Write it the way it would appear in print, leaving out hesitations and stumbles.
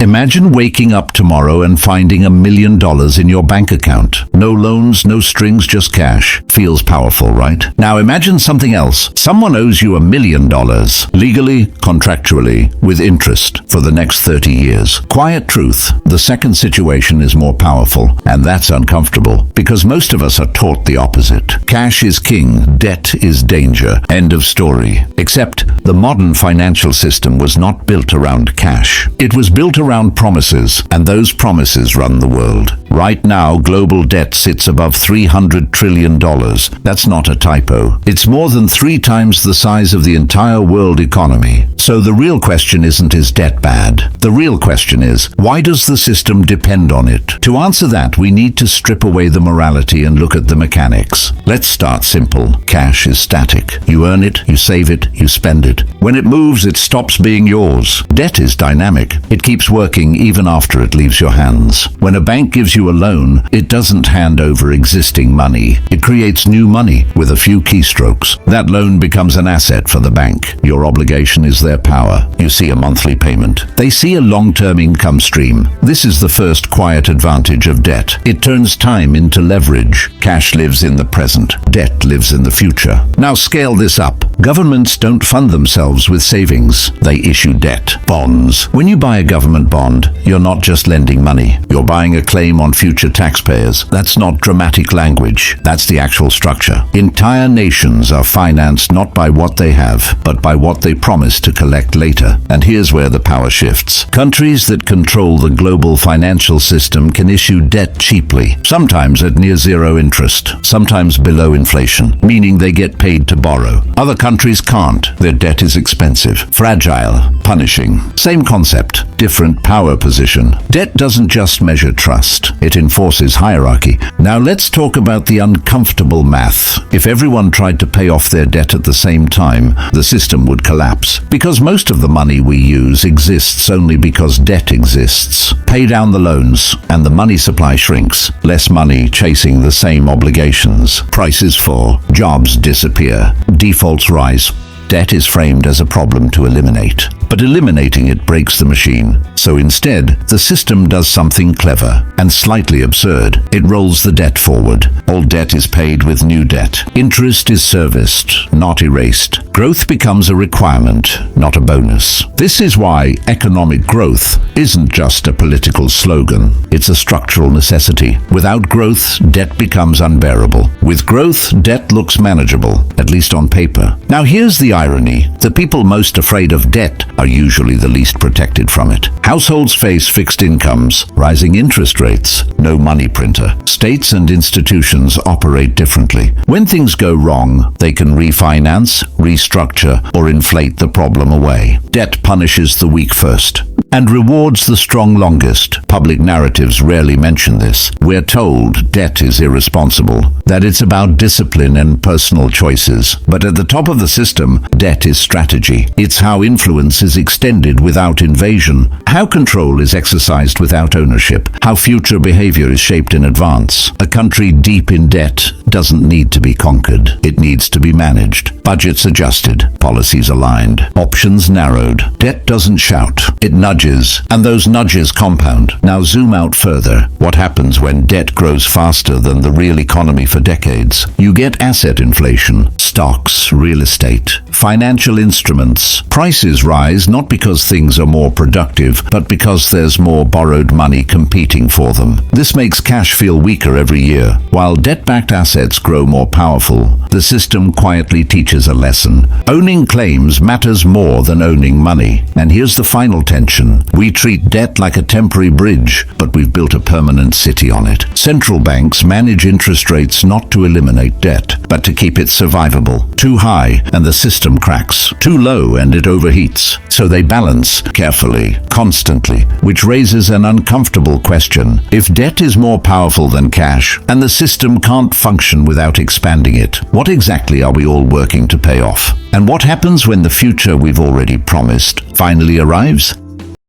Imagine waking up tomorrow and finding $1 million in your bank account. No loans, no strings, just cash. Feels powerful, right? Now imagine something else. Someone owes you $1 million, legally, contractually, with interest for the next 30 years. Quiet truth, the second situation is more powerful, and that's uncomfortable, because most of us are taught the opposite. Cash is king, debt is danger. End of story. Except the modern financial system was not built around cash. It was built around promises, and those promises run the world. Right now, global debt sits above $300 trillion. That's not a typo. It's more than 3 times the size of the entire world economy. So the real question isn't, is debt bad? The real question is, why does the system depend on it? To answer that, we need to strip away the morality and look at the mechanics. Let's start simple. Cash is static. You earn it, you save it, you spend it. When it moves, it stops being yours. Debt is dynamic. It keeps working even after it leaves your hands. When a bank gives you a loan, it doesn't hand over existing money. It creates new money with a few keystrokes. That loan becomes an asset for the bank. Your obligation is their power. You see a monthly payment. They see a long-term income stream. This is the first quiet advantage of debt. It turns time into leverage. Cash lives in the present. Debt lives in the future. Now scale this up. Governments don't fund themselves with savings. They issue debt, bonds. When you buy a government bond, you're not just lending money. You're buying a claim on future taxpayers. That's not dramatic language. That's the actual structure. Entire nations are financed not by what they have, but by what they promise to collect later. And here's where the power shifts. Countries that control the global financial system can issue debt cheaply, sometimes at near zero interest, sometimes below inflation, meaning they get paid to borrow. Other countries can't. Their debt is expensive, fragile, punishing. Same concept, different power position. Debt doesn't just measure trust. It enforces hierarchy. Now let's talk about the uncomfortable math. If everyone tried to pay off their debt at the same time, the system would collapse. Because most of the money we use exists only because debt exists. Pay down the loans, and the money supply shrinks. Less money chasing the same obligations. Prices fall. Jobs disappear. Defaults rise. Debt is framed as a problem to eliminate. But eliminating it breaks the machine. So instead, the system does something clever and slightly absurd. It rolls the debt forward. All debt is paid with new debt. Interest is serviced, not erased. Growth becomes a requirement, not a bonus. This is why economic growth isn't just a political slogan. It's a structural necessity. Without growth, debt becomes unbearable. With growth, debt looks manageable, at least on paper. Now here's the irony. The people most afraid of debt are usually the least protected from it. Households face fixed incomes, rising interest rates, no money printer. States and institutions operate differently. When things go wrong, they can refinance, restructure, or inflate the problem away. Debt punishes the weak first and rewards the strong longest. Public narratives rarely mention this. We're told debt is irresponsible, that it's about discipline and personal choices. But at the top of the system, debt is strategy. It's how influence is extended without invasion, how control is exercised without ownership, how future behavior is shaped in advance. A country deep in debt doesn't need to be conquered. It needs to be managed. Budgets adjusted, policies aligned, options narrowed. Debt doesn't shout. It nudges, and those nudges compound. Now zoom out further. What happens when debt grows faster than the real economy for decades? You get asset inflation, stocks, real estate, financial instruments. Prices rise not because things are more productive, but because there's more borrowed money competing for them. This makes cash feel weaker every year. While debt-backed assets grow more powerful, the system quietly teaches a lesson. Owning claims matters more than owning money. And here's the final tension. We treat debt like a temporary bridge, but we've built a permanent city on it. Central banks manage interest rates not to eliminate debt, but to keep it survivable. Too high, and the system cracks. Too low, and it overheats. So they balance carefully, constantly, which raises an uncomfortable question. If debt is more powerful than cash, and the system can't function without expanding it, what exactly are we all working to pay off? And what happens when the future we've already promised finally arrives?